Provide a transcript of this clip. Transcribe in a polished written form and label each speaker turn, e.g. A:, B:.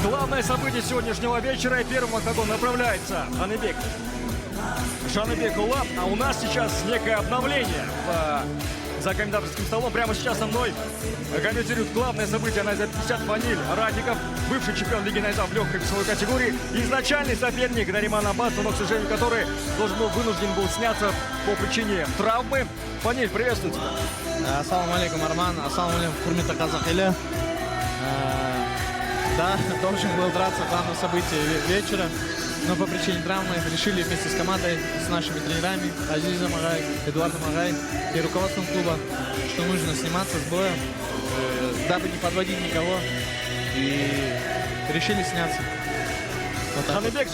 A: Главное событие сегодняшнего вечера, и первым октагон направляется Жаныбек Улап. А у нас сейчас некое обновление за комментаторским столом. Прямо сейчас со мной комментирует главное событие Найза 50 Фаниль Радиков, бывший чемпион Лиги Найза в легкой весовой категории, изначальный соперник Наримана Аббаса, но, к сожалению, который вынужден был сняться по причине травмы. Фаниль, приветствую тебя.
B: Ассаламу алейкум, Арман. Ассаламу алейкум, Курмита Казахиля. Да, должен был драться в данном событии вечера, но по причине травмы решили вместе с командой, с нашими тренерами, Азизом Агай, Эдуардом Агай и руководством клуба, что нужно сниматься с боя, дабы не подводить никого, и решили сняться. Вот так.